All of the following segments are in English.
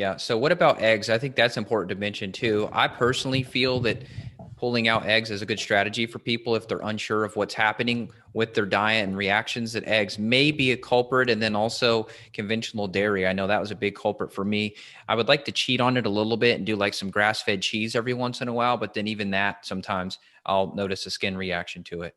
Yeah. So what about eggs? I think that's important to mention too. I personally feel that pulling out eggs is a good strategy for people if they're unsure of what's happening with their diet and reactions, that eggs may be a culprit. And then also conventional dairy. I know that was a big culprit for me. I would like to cheat on it a little bit and do like some grass-fed cheese every once in a while, but then even that sometimes I'll notice a skin reaction to it.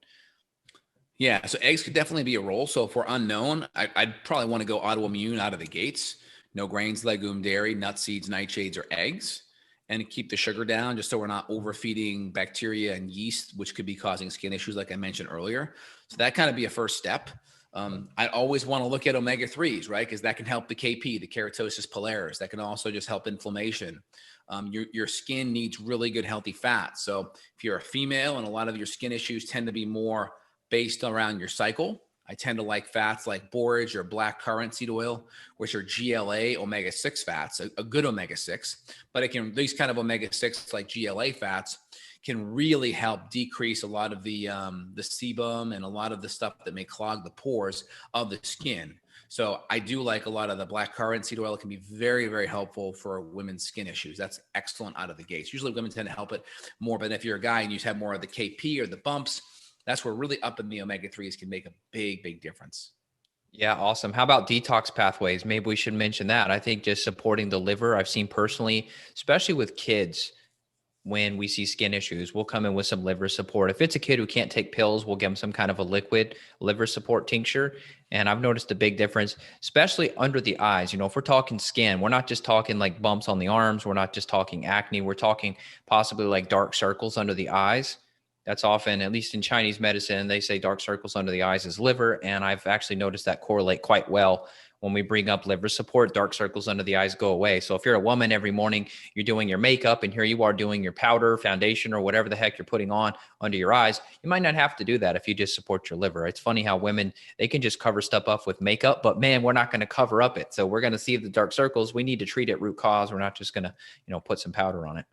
Yeah, so eggs could definitely be a role. So if we're unknown, I'd probably want to go autoimmune out of the gates. No grains, legume, dairy, nuts, seeds, nightshades, or eggs, and keep the sugar down just so we're not overfeeding bacteria and yeast, which could be causing skin issues, like I mentioned earlier. So that kind of be a first step. I always want to look at omega-3s, right? Because that can help the KP, the keratosis pilaris. That can also just help inflammation. Your skin needs really good, healthy fats. So if you're a female and a lot of your skin issues tend to be more based around your cycle, I tend to like fats like borage or black currant seed oil, which are GLA omega-6 fats, a good omega-6. But it can, these kind of omega-6 like GLA fats can really help decrease a lot of the sebum and a lot of the stuff that may clog the pores of the skin. So I do like a lot of the black currant seed oil. It can be very, very helpful for women's skin issues. That's excellent out of the gates. Usually women tend to help it more, but if you're a guy and you have more of the KP or the bumps, that's where really up in the omega-3s can make a big, big difference. Yeah, awesome. How about detox pathways? Maybe we should mention that. I think just supporting the liver, I've seen personally, especially with kids, when we see skin issues, we'll come in with some liver support. If it's a kid who can't take pills, we'll give them some kind of a liquid liver support tincture. And I've noticed a big difference, especially under the eyes. You know, if we're talking skin, we're not just talking like bumps on the arms. We're not just talking acne. We're talking possibly like dark circles under the eyes. That's often, at least in Chinese medicine, they say dark circles under the eyes is liver. And I've actually noticed that correlate quite well. When we bring up liver support, dark circles under the eyes go away. So if you're a woman, every morning you're doing your makeup and here you are doing your powder, foundation, or whatever the heck you're putting on under your eyes, you might not have to do that if you just support your liver. It's funny how women, they can just cover stuff up with makeup, but man, we're not going to cover up it. So we're going to see the dark circles. We need to treat it root cause. We're not just going to, put some powder on it.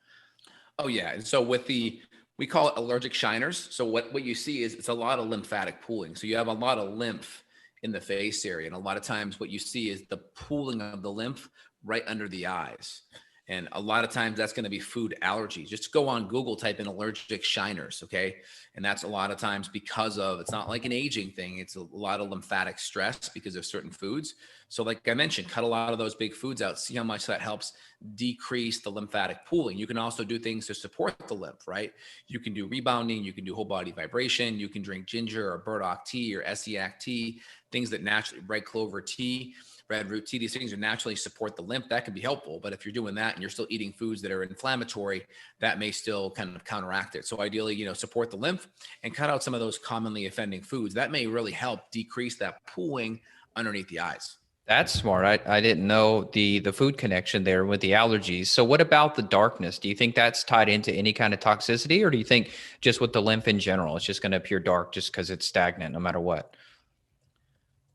Oh yeah. And so with we call it allergic shiners. So what you see is it's a lot of lymphatic pooling. So you have a lot of lymph in the face area. And a lot of times what you see is the pooling of the lymph right under the eyes. And a lot of times that's going to be food allergies. Just go on Google, type in allergic shiners. Okay. And that's a lot of times because of, it's not like an aging thing. It's a lot of lymphatic stress because of certain foods. So like I mentioned, cut a lot of those big foods out, see how much that helps decrease the lymphatic pooling. You can also do things to support the lymph, right? You can do rebounding, you can do whole body vibration, you can drink ginger or burdock tea or Essiac tea, things that naturally, red clover tea, red root tea, these things are naturally support the lymph. That can be helpful. But if you're doing that and you're still eating foods that are inflammatory, that may still kind of counteract it. So ideally, support the lymph and cut out some of those commonly offending foods. That may really help decrease that pooling underneath the eyes. That's smart. I didn't know the food connection there with the allergies. So what about the darkness? Do you think that's tied into any kind of toxicity, or do you think just with the lymph in general, it's just going to appear dark just because it's stagnant no matter what?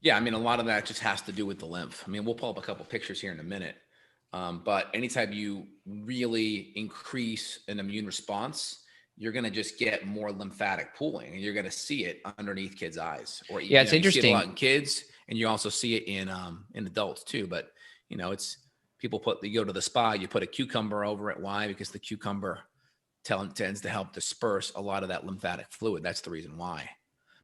Yeah, I mean, a lot of that just has to do with the lymph. I mean, we'll pull up a couple pictures here in a minute. But anytime you really increase an immune response, you're going to just get more lymphatic pooling, and you're going to see it underneath kids' eyes, or Yeah, it's you see it a lot interesting. in kids, and you also see it in adults too. But it's people you go to the spa, you put a cucumber over it. Why? Because the cucumber tends to help disperse a lot of that lymphatic fluid. That's the reason why.